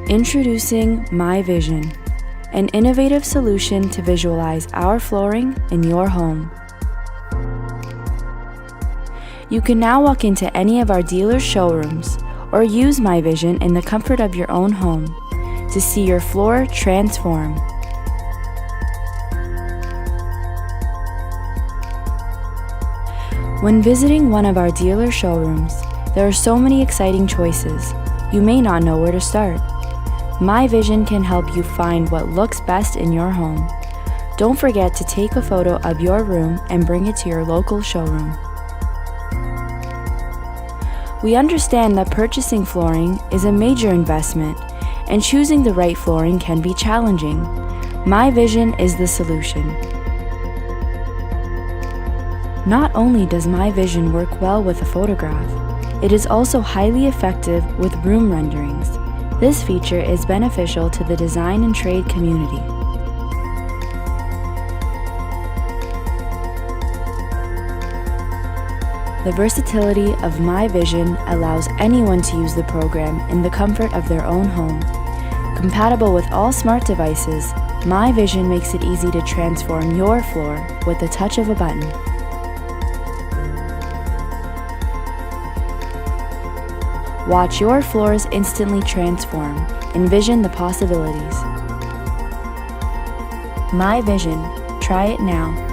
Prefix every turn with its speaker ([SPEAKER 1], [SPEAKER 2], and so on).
[SPEAKER 1] Introducing My Vision, an innovative solution to visualize our flooring in your home. You can now walk into any of our dealer showrooms or use My Vision in the comfort of your own home to see your floor transform. When visiting one of our dealer showrooms, there are so many exciting choices, you may not know where to start. My Vision can help you find what looks best in your home. Don't forget to take a photo of your room and bring it to your local showroom. We understand that purchasing flooring is a major investment, and choosing the right flooring can be challenging. My Vision is the solution. Not only does My Vision work well with a photograph, it is also highly effective with room renderings. This feature is beneficial to the design and trade community. The versatility of My Vision allows anyone to use the program in the comfort of their own home. Compatible with all smart devices, My Vision makes it easy to transform your floor with the touch of a button. Watch your floors instantly transform. Envision the possibilities. My Vision. Try it now.